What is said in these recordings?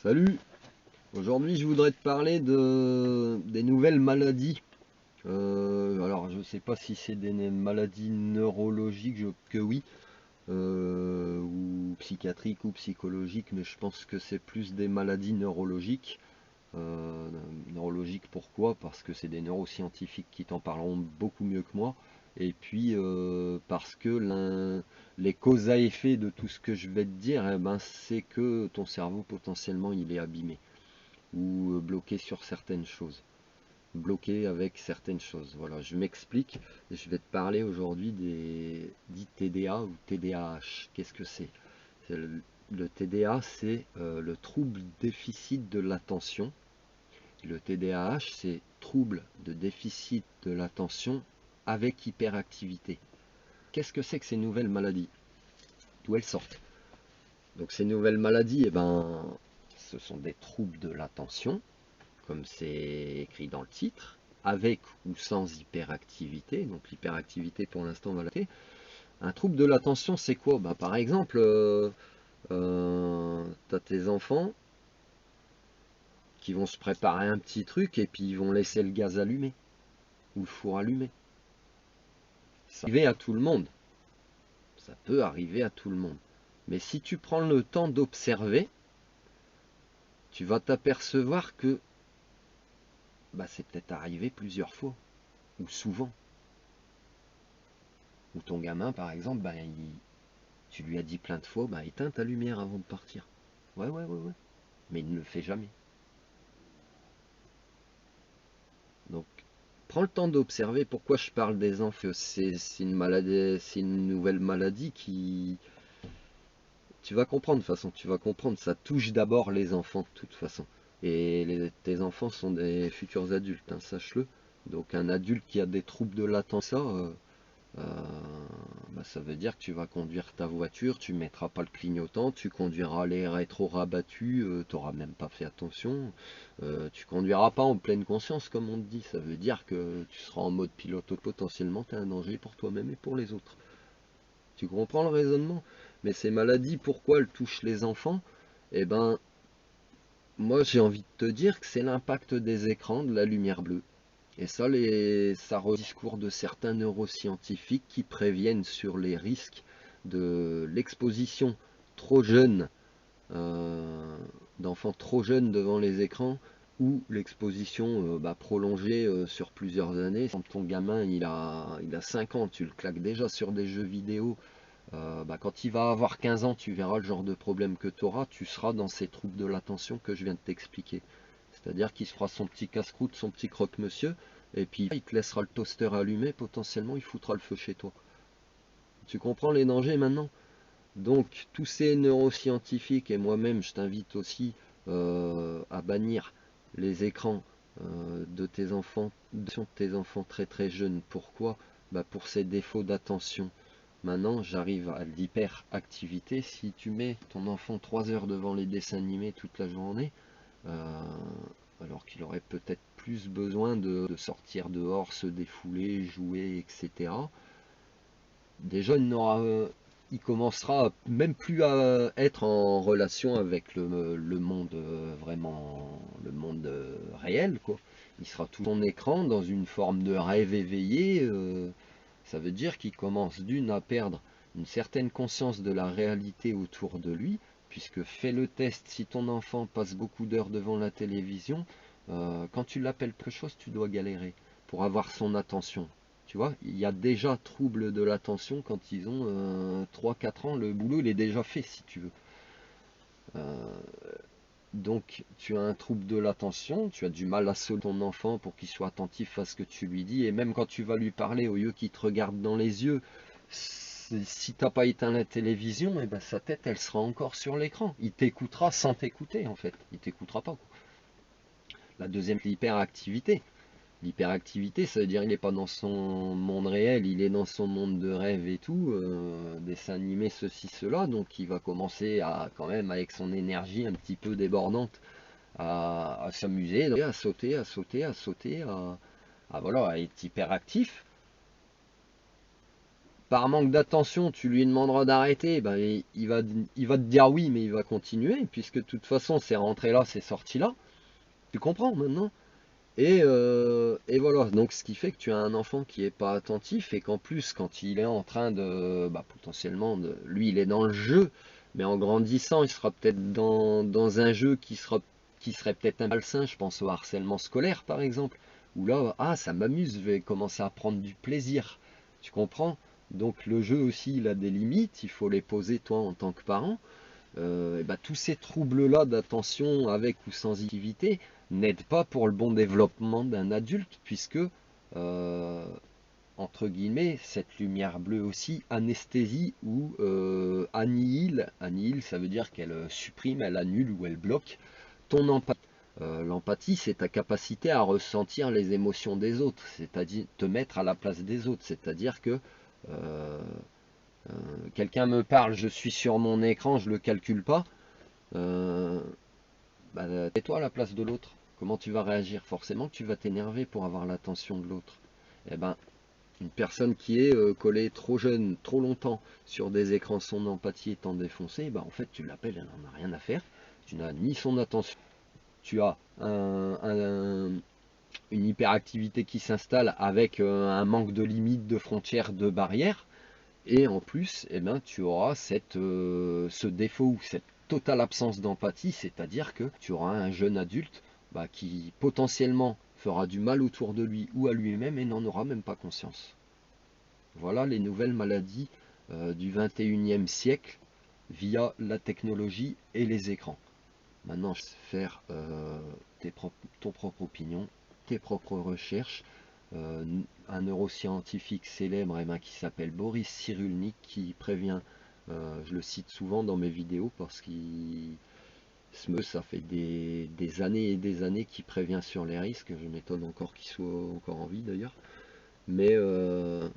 Salut! Aujourd'hui, je voudrais te parler des nouvelles maladies. Alors, je ne sais pas si c'est des maladies neurologiques, que oui, ou psychiatriques ou psychologiques, mais je pense que c'est plus des maladies neurologiques. Euh, Neurologiques, pourquoi? Parce que c'est des neuroscientifiques qui t'en parleront beaucoup mieux que moi. Et puis, parce que les causes à effet de tout ce que je vais te dire, eh ben, c'est que ton cerveau potentiellement il est abîmé ou bloqué sur certaines choses, bloqué avec certaines choses. Voilà, je m'explique. Je vais te parler aujourd'hui des dits TDA ou TDAH. Qu'est-ce que c'est? Le TDA, c'est le trouble déficit de l'attention. Le TDAH, c'est trouble de déficit de l'attention avec hyperactivité. Qu'est-ce que c'est que ces nouvelles maladies? D'où elles sortent? Donc ces nouvelles maladies, eh ben, ce sont des troubles de l'attention comme c'est écrit dans le titre, avec ou sans hyperactivité. Donc l'hyperactivité pour l'instant va l'arrêter. Un trouble de l'attention, c'est quoi? Bah, par exemple, tu as tes enfants qui vont se préparer un petit truc et puis ils vont laisser le gaz allumé ou le four allumé. Ça peut arriver à tout le monde. Ça peut arriver à tout le monde. Mais si tu prends le temps d'observer, tu vas t'apercevoir que bah, c'est peut-être arrivé plusieurs fois ou souvent. Ou ton gamin, par exemple, bah, tu lui as dit plein de fois, bah éteins ta lumière avant de partir. Ouais, ouais, ouais, ouais. Mais il ne le fait jamais. Donc, prends le temps d'observer pourquoi je parle des enfants. C'est une maladie, c'est une nouvelle maladie qui. Tu vas comprendre de toute façon, tu vas comprendre. Ça touche d'abord les enfants de toute façon. Et tes enfants sont des futurs adultes, hein, sache-le. Donc un adulte qui a des troubles de l'attention, Euh, bah, ça veut dire que tu vas conduire ta voiture, tu mettras pas le clignotant, tu conduiras les rétros rabattus, tu n'auras même pas fait attention, tu conduiras pas en pleine conscience comme on te dit, ça veut dire que tu seras en mode pilote, potentiellement tu es un danger pour toi-même et pour les autres. Tu comprends le raisonnement? Mais ces maladies, pourquoi elles touchent les enfants? Eh ben, moi j'ai envie de te dire que c'est l'impact des écrans, de la lumière bleue. Et ça, ça rediscours de certains neuroscientifiques qui préviennent sur les risques de l'exposition trop jeune, euh, d'enfants trop jeunes devant les écrans, ou l'exposition prolongée sur plusieurs années. Quand ton gamin il a 5 ans, tu le claques déjà sur des jeux vidéo. Quand il va avoir 15 ans, tu verras le genre de problème que tu auras, tu seras dans ces troubles de l'attention que je viens de t'expliquer. C'est-à-dire qu'il se fera son petit casse-croûte, son petit croque-monsieur, et puis il te laissera le toaster allumé, potentiellement il foutra le feu chez toi. Tu comprends les dangers maintenant? Donc tous ces neuroscientifiques et moi-même, je t'invite aussi à bannir les écrans de tes enfants très très jeunes. Pourquoi? Pour ces défauts d'attention. Maintenant, j'arrive à l'hyperactivité. Si tu mets ton enfant 3 heures devant les dessins animés toute la journée, euh, alors qu'il aurait peut-être plus besoin de sortir dehors, se défouler, jouer, etc. Déjà, il commencera même plus à être en relation avec le monde vraiment, le monde réel, quoi. Il sera tout en écran dans une forme de rêve éveillé. Ça veut dire qu'il commence d'une à perdre une certaine conscience de la réalité autour de lui, puisque fais le test, si ton enfant passe beaucoup d'heures devant la télévision, quand tu l'appelles quelque chose, tu dois galérer pour avoir son attention. Tu vois, il y a déjà trouble de l'attention quand ils ont 3-4 ans, le boulot il est déjà fait si tu veux. Euh, donc tu as un trouble de l'attention, tu as du mal à solder ton enfant pour qu'il soit attentif à ce que tu lui dis, et même quand tu vas lui parler, au lieu qu'il te regarde dans les yeux, si tu n'as pas éteint la télévision, et ben sa tête elle sera encore sur l'écran. Il t'écoutera sans t'écouter en fait, il t'écoutera pas. La deuxième, c'est l'hyperactivité. L'hyperactivité, ça veut dire qu'il n'est pas dans son monde réel, il est dans son monde de rêve et tout, dessin animé, ceci, cela, donc il va commencer à quand même avec son énergie un petit peu débordante à s'amuser, à sauter, à sauter, à sauter, voilà, à être hyperactif. par manque d'attention, tu lui demanderas d'arrêter, ben, il va te dire oui, mais il va continuer, puisque de toute façon, c'est rentré là, c'est sorti là. Tu comprends maintenant? Et voilà, donc ce qui fait que tu as un enfant qui est pas attentif et qu'en plus, quand il est en train de, bah, potentiellement, lui, il est dans le jeu, mais en grandissant, il sera peut-être dans un jeu qui serait peut-être un malsain. Je pense au harcèlement scolaire, par exemple, où là, ah, ça m'amuse, je vais commencer à prendre du plaisir. Tu comprends? Donc le jeu aussi, il a des limites, il faut les poser toi en tant que parent. Et bah, tous ces troubles-là d'attention avec ou sans activité n'aident pas pour le bon développement d'un adulte, puisque, entre guillemets, cette lumière bleue aussi anesthésie ou annihile. Annihile, ça veut dire qu'elle supprime, elle annule ou elle bloque ton empathie. L'empathie, c'est ta capacité à ressentir les émotions des autres, c'est-à-dire te mettre à la place des autres, c'est-à-dire que euh, quelqu'un me parle, je suis sur mon écran, je le calcule pas. Euh, Bah, mets-toi à la place de l'autre. Comment tu vas réagir? Forcément que tu vas t'énerver pour avoir l'attention de l'autre. Eh ben, une personne qui est collée trop jeune, trop longtemps sur des écrans, son empathie étant défoncée, bah, en fait, tu l'appelles, elle n'en a rien à faire. Tu n'as ni son attention, tu as une hyperactivité qui s'installe avec un manque de limites, de frontières, de barrières. Et en plus, eh ben, tu auras ce défaut ou cette totale absence d'empathie, c'est-à-dire que tu auras un jeune adulte bah, qui potentiellement fera du mal autour de lui ou à lui-même et n'en aura même pas conscience. Voilà les nouvelles maladies du 21e siècle via la technologie et les écrans. Maintenant, faire ton propre opinion, tes propres recherches. Euh, un neuroscientifique célèbre qui s'appelle Boris Cyrulnik qui prévient, je le cite souvent dans mes vidéos parce qu'il ça fait des années et des années qu'il prévient sur les risques. Je m'étonne encore qu'il soit encore en vie d'ailleurs. Mais, euh,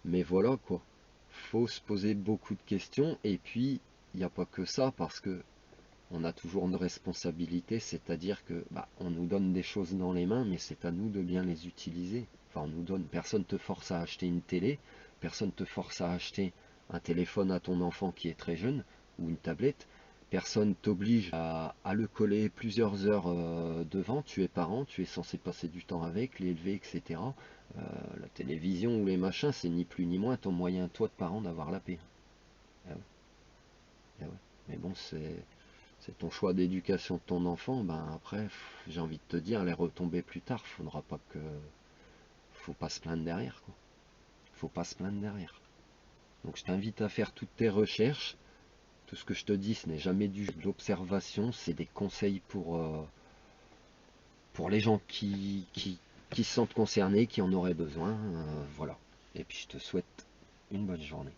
mais voilà quoi. Faut se poser beaucoup de questions et puis il n'y a pas que ça parce que on a toujours une responsabilité, c'est-à-dire que bah, on nous donne des choses dans les mains, mais c'est à nous de bien les utiliser. Enfin, on nous donne, personne te force à acheter une télé, personne te force à acheter un téléphone à ton enfant qui est très jeune, ou une tablette, personne t'oblige à le coller plusieurs heures devant, tu es parent, tu es censé passer du temps avec, l'élever, etc. La télévision ou les machins, c'est ni plus ni moins ton moyen, toi de parent, d'avoir la paix. Ah ouais, ah ouais. Mais bon, c'est ton choix d'éducation de ton enfant, ben après, j'ai envie de te dire, les retomber plus tard, faudra pas que, faut pas se plaindre derrière, quoi. Faut pas se plaindre derrière. Donc je t'invite à faire toutes tes recherches. Tout ce que je te dis, ce n'est jamais du jeu de l'observation, c'est des conseils pour les gens qui se sentent concernés, qui en auraient besoin. Voilà. Et puis je te souhaite une bonne journée.